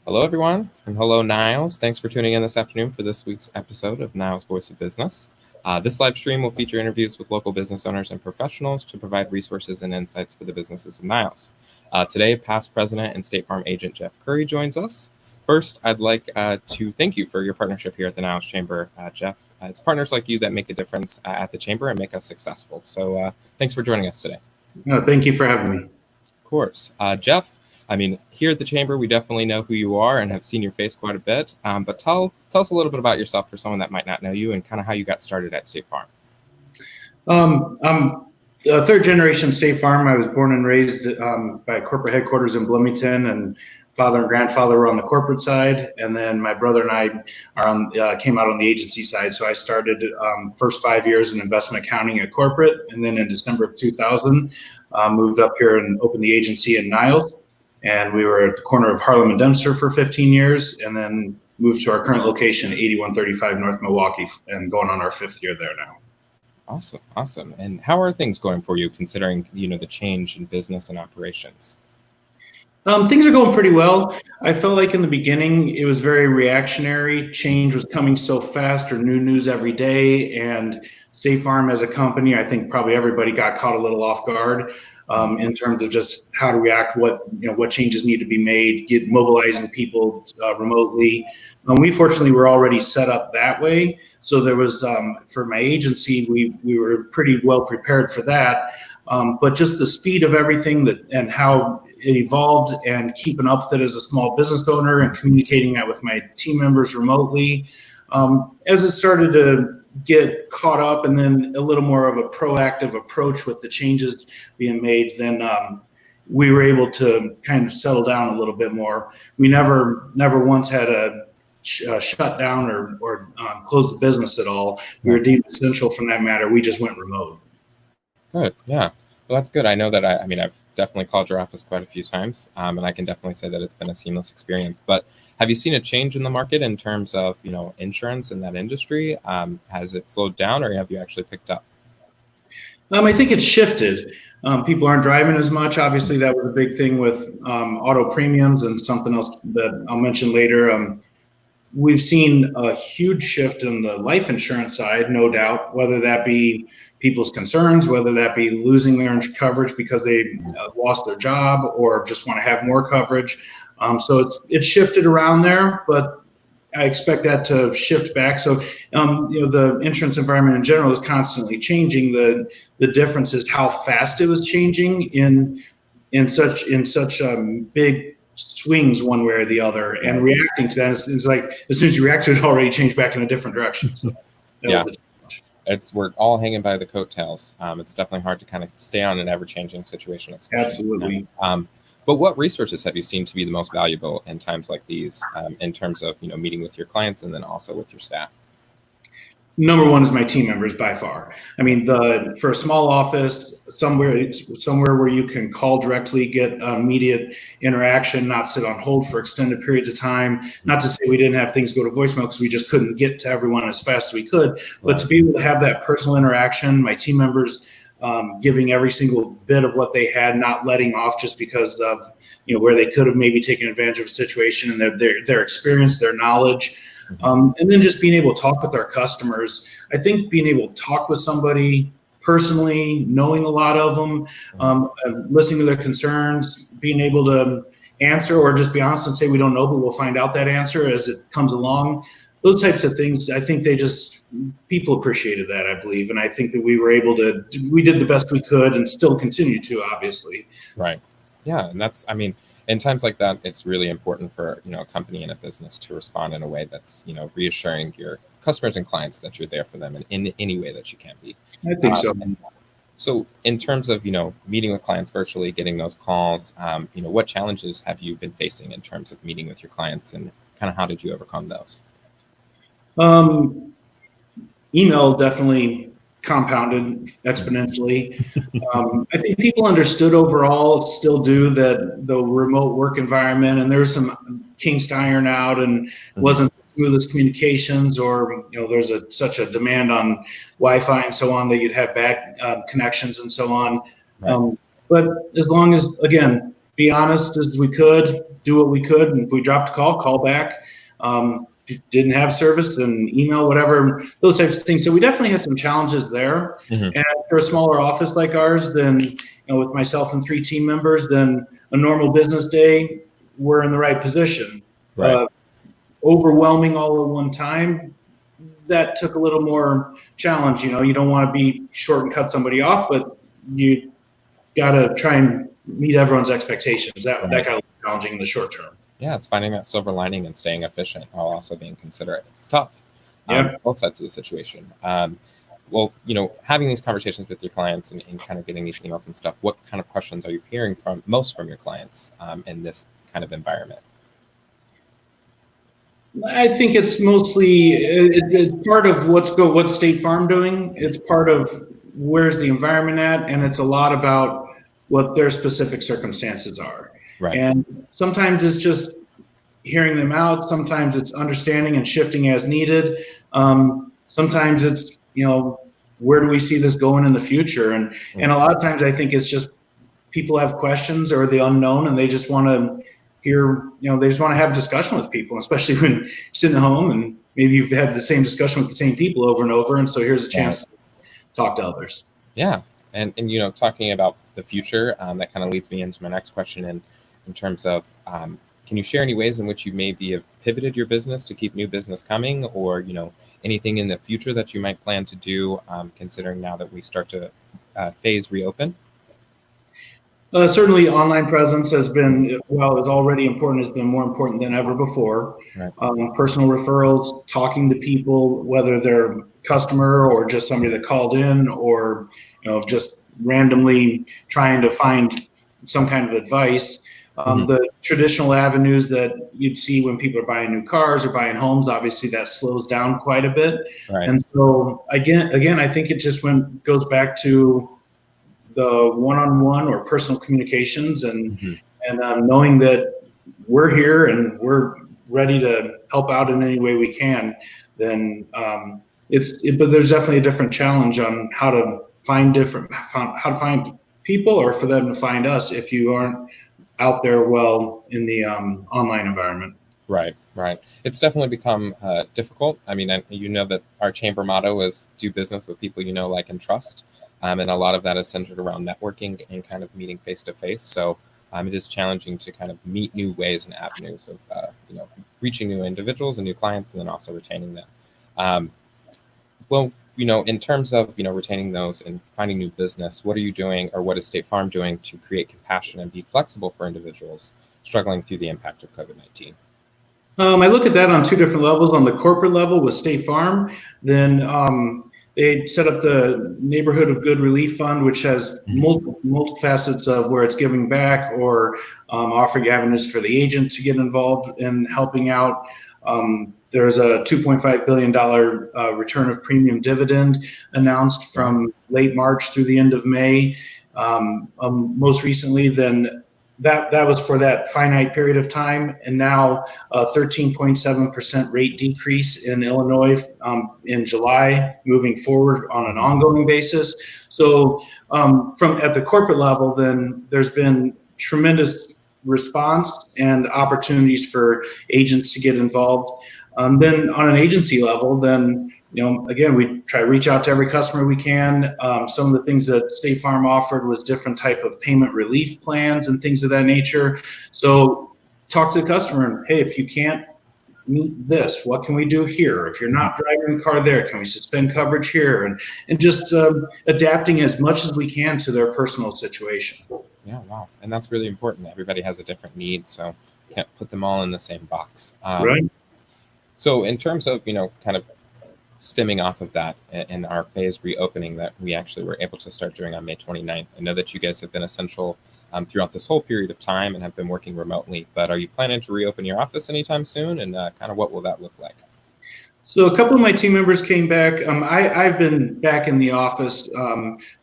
Hello, everyone, and hello, Niles. Thanks for tuning in this afternoon for this week's episode of Niles Voice of Business. This live stream will feature interviews with local business owners and professionals to provide resources and insights for the businesses of Niles. Today, past president and State Farm agent Jeff Curry joins us. First, I'd like to thank you for your partnership here at the Niles Chamber, Jeff. It's partners like you that make a difference at the Chamber and make us successful. So thanks for joining us today. No, thank you for having me. Of course. Jeff, here at the Chamber, we definitely know who you are and have seen your face quite a bit. But tell us a little bit about yourself for someone that might not know you and kind of how you got started at State Farm. I'm a third generation State Farm. I was born and raised by corporate headquarters in Bloomington, and father and grandfather were on the corporate side. And then my brother and I came out on the agency side. So I started first 5 years in investment accounting at corporate. And then in December of 2000, moved up here and opened the agency in Niles. And we were at the corner of Harlem and Dempster for 15 years, and then moved to our current location, 8135 North Milwaukee, and going on our 5th year there now. Awesome. And how are things going for you, considering the change in business and operations? Things are going pretty well. I felt like in the beginning it was very reactionary. Change was coming so fast, or new news every day, and State Farm as a company, I think probably everybody got caught a little off guard. In terms of just how to react, what changes need to be made, mobilizing people remotely. We fortunately were already set up that way, so there was for my agency, we were pretty well prepared for that. But just the speed of everything and how it evolved, and keeping up with it as a small business owner and communicating that with my team members remotely, as it started to get caught up, and then a little more of a proactive approach with the changes being made, then we were able to kind of settle down a little bit more. We never once had a shut down or close the business at all. We were deemed essential from that matter. We just went remote. Good. Yeah. Well, that's good. I know that I've definitely called your office quite a few times, and I can definitely say that it's been a seamless experience. But have you seen a change in the market in terms of, insurance in that industry? Has it slowed down, or have you actually picked up? I think it's shifted. People aren't driving as much. Obviously, that was a big thing with auto premiums, and something else that I'll mention later. We've seen a huge shift in the life insurance side, no doubt, whether that be people's concerns, whether that be losing their coverage because they lost their job or just want to have more coverage. So it's shifted around there, but I expect that to shift back. So the insurance environment in general is constantly changing. The difference is how fast it was changing in such big swings one way or the other, and reacting to that is like, as soon as you react to it, already changed back in a different direction. So we're all hanging by the coattails. It's definitely hard to kind of stay on an ever-changing situation. Absolutely. But what resources have you seen to be the most valuable in times like these, in terms of meeting with your clients and then also with your staff? Number one is my team members by far. For a small office, somewhere where you can call directly, get immediate interaction, not sit on hold for extended periods of time. Not to say we didn't have things go to voicemail because we just couldn't get to everyone as fast as we could, but to be able to have that personal interaction, my team members giving every single bit of what they had, not letting off just because of where they could have maybe taken advantage of a situation, and their experience, their knowledge. And then just being able to talk with our customers. I think being able to talk with somebody personally, knowing a lot of them, listening to their concerns, being able to answer or just be honest and say we don't know, but we'll find out that answer as it comes along. Those types of things, I think people appreciated that, I believe. And I think that we did the best we could and still continue to, obviously. Right. Yeah. And in times like that, it's really important for a company and a business to respond in a way that's reassuring your customers and clients that you're there for them in any way that you can be. I think so. So in terms of meeting with clients virtually, getting those calls, what challenges have you been facing in terms of meeting with your clients, and kind of how did you overcome those? Email definitely compounded exponentially. I think people understood overall, still do, that the remote work environment, and there's some kinks to iron out, and wasn't the smoothest communications, or there's such a demand on Wi-Fi and so on that you'd have bad connections and so on. Right. But as long as, again, be honest as we could, do what we could, and if we dropped a call back. If you didn't have service, then email, whatever, those types of things. So we definitely had some challenges there. Mhm. And for a smaller office like ours, then with myself and 3 team members, then a normal business day, we're in the right position. Right. Overwhelming all at one time, that took a little more challenge. You don't want to be short and cut somebody off, but you got to try and meet everyone's expectations. That Right. got a little challenging in the short term. Yeah, it's finding that silver lining and staying efficient while also being considerate. It's tough. Yeah. Both sides of the situation. Well, having these conversations with your clients and kind of getting these emails and stuff, what kind of questions are you hearing from your clients in this kind of environment? I think it's mostly part of what's State Farm doing. It's part of where's the environment at, and it's a lot about what their specific circumstances are. Right. And sometimes it's just hearing them out. Sometimes it's understanding and shifting as needed. Sometimes it's where do we see this going in the future? And a lot of times I think it's just people have questions or the unknown, and they just want to hear, they just want to have a discussion with people, especially when you're sitting at home and maybe you've had the same discussion with the same people over and over. And so here's a chance to talk to others. Yeah. And talking about the future, that kind of leads me into my next question in terms of, can you share any ways in which you maybe have pivoted your business to keep new business coming, or, anything in the future that you might plan to do, considering now that we start to phase reopen? Certainly online presence has been, while it's already important, has been more important than ever before. Right. Personal referrals, talking to people, whether they're customer or just somebody that called in, or just randomly trying to find some kind of advice. The traditional avenues that you'd see when people are buying new cars or buying homes, obviously that slows down quite a bit. Right. And so again, I think it just goes back to the one-on-one or personal communications, and knowing that we're here and we're ready to help out in any way we can. Then but there's definitely a different challenge on how to find people, or for them to find us if you aren't out there well in the online environment. Right. It's definitely become difficult. I mean, that our chamber motto is do business with people you know, like, and trust. And a lot of that is centered around networking and kind of meeting face to face. So it is challenging to kind of meet new ways and avenues of, reaching new individuals and new clients, and then also retaining them. Well, in terms of, retaining those and finding new business, what are you doing, or what is State Farm doing to create compassion and be flexible for individuals struggling through the impact of COVID-19? I look at that on 2 different levels. On the corporate level with State Farm, then they set up the Neighborhood of Good Relief Fund, which has multiple facets of where it's giving back or offering avenues for the agent to get involved in helping out. There's a $2.5 billion return of premium dividend announced from late March through the end of May. Most recently, then that was for that finite period of time, and now a 13.7% rate decrease in Illinois in July, moving forward on an ongoing basis. So from at the corporate level, then there's been tremendous response and opportunities for agents to get involved. Then on an agency level, then again, we try to reach out to every customer we can. Some of the things that State Farm offered was different type of payment relief plans and things of that nature. So talk to the customer and, hey, if you can't meet this, what can we do here? If you're not driving the car there, can we suspend coverage here? And just adapting as much as we can to their personal situation. Yeah, wow. And that's really important. Everybody has a different need, so you can't put them all in the same box. Right. So in terms of, kind of stemming off of that in our phased reopening that we actually were able to start doing on May 29th, I know that you guys have been essential throughout this whole period of time and have been working remotely, but are you planning to reopen your office anytime soon? And kind of what will that look like? So a couple of my team members came back. I've been back in the office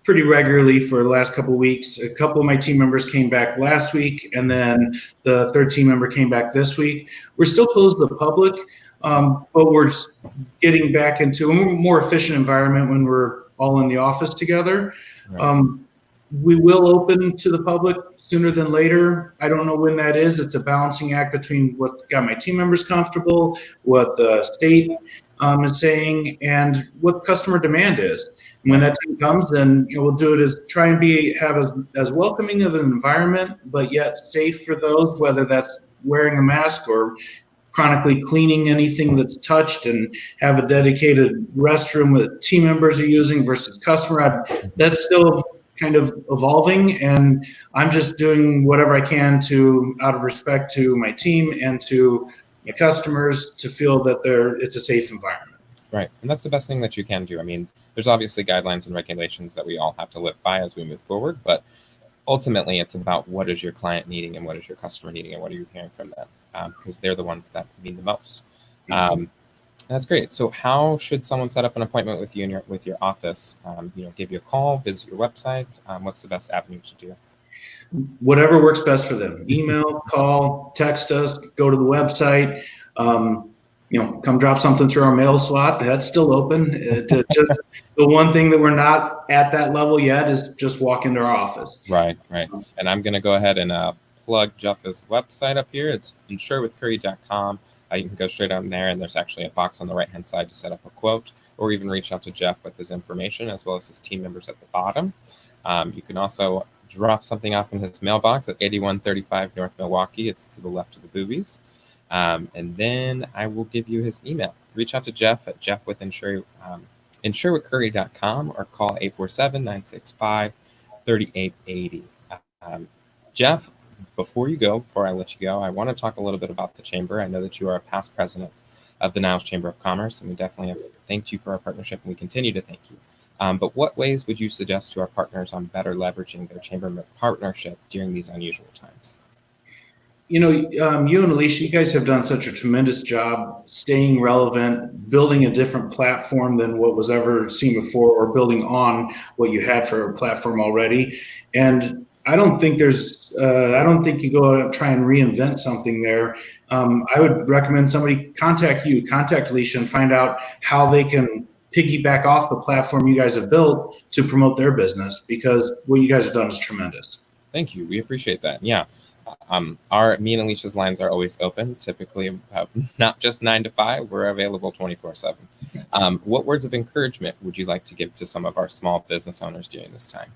pretty regularly for the last couple of weeks. A couple of my team members came back last week, and then the third team member came back this week. We're still closed to the public, but we're getting back into a more efficient environment when we're all in the office together. Right. we will open to the public sooner than later. I don't know when that is. It's a balancing act between what got my team members comfortable, what the state is saying, and what customer demand is. And when that time comes, then we'll do it as try and have as welcoming of an environment, but yet safe for those, whether that's wearing a mask or chronically cleaning anything that's touched, and have a dedicated restroom that team members are using versus customer. That's still kind of evolving, and I'm just doing whatever I can to, out of respect to my team and to my customers, to feel that it's a safe environment. Right, and that's the best thing that you can do. I mean, there's obviously guidelines and regulations that we all have to live by as we move forward, but ultimately it's about what is your client needing and what is your customer needing and what are you hearing from them, because they're the ones that mean the most. That's great. So how should someone set up an appointment with you in with your office? Give you a call, visit your website. What's the best avenue to do? Whatever works best for them. Email, call, text us, go to the website. Come drop something through our mail slot. That's still open. Just the one thing that we're not at that level yet is just walk into our office. Right. And I'm going to go ahead and plug Jeff's website up here. It's insurewithcurry.com. You can go straight on there, and there's actually a box on the right-hand side to set up a quote, or even reach out to Jeff with his information as well as his team members at the bottom. You can also drop something off in his mailbox at 8135 North Milwaukee. It's to the left of the boobies. And then I will give you his email. Reach out to Jeff at jeffwithinsurewithcurry.com or call 847-965-3880. Jeff, before I let you go, I want to talk a little bit about the Chamber. I know that you are a past president of the Niles Chamber of Commerce, and we definitely have thanked you for our partnership, and we continue to thank you. But what ways would you suggest to our partners on better leveraging their Chamber partnership during these unusual times? You and Alicia, you guys have done such a tremendous job staying relevant, building a different platform than what was ever seen before, or building on what you had for a platform already. And I don't think you go out and try and reinvent something there. I would recommend somebody contact Alicia, and find out how they can piggyback off the platform you guys have built to promote their business, because what you guys have done is tremendous. Thank you. We appreciate that. Yeah. Me and Alicia's lines are always open, typically not just 9 to 5. We're available 24/7. What words of encouragement would you like to give to some of our small business owners during this time?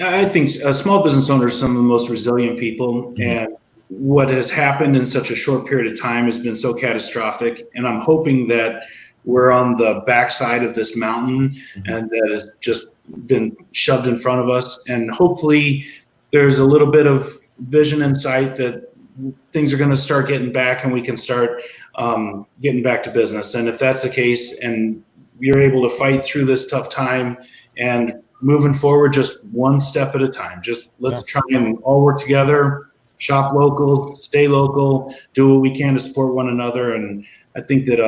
I think small business owners are some of the most resilient people, and what has happened in such a short period of time has been so catastrophic. And I'm hoping that we're on the backside of this mountain, and that has just been shoved in front of us. And hopefully there's a little bit of vision and sight that things are going to start getting back, and we can start getting back to business. And if that's the case, and you're able to fight through this tough time and moving forward just one step at a time, let's try and all work together, shop local, stay local, do what we can to support one another. And I think that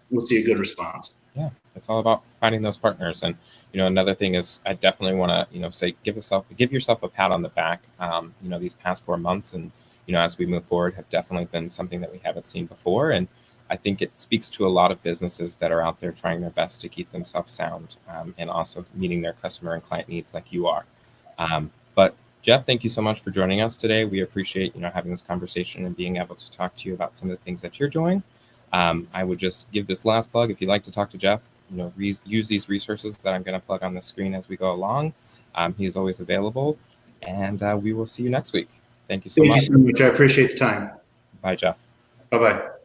we'll see a good response. Yeah, it's all about finding those partners. And another thing is, I definitely want to say give yourself a pat on the back. These past 4 months, and as we move forward, have definitely been something that we haven't seen before. And I think it speaks to a lot of businesses that are out there trying their best to keep themselves sound, and also meeting their customer and client needs like you are. But Jeff, thank you so much for joining us today. We appreciate having this conversation and being able to talk to you about some of the things that you're doing. I would just give this last plug. If you'd like to talk to Jeff, use these resources that I'm going to plug on the screen as we go along. He is always available, and we will see you next week. Thank you so much. Thank you so much. I appreciate the time. Bye, Jeff. Bye-bye.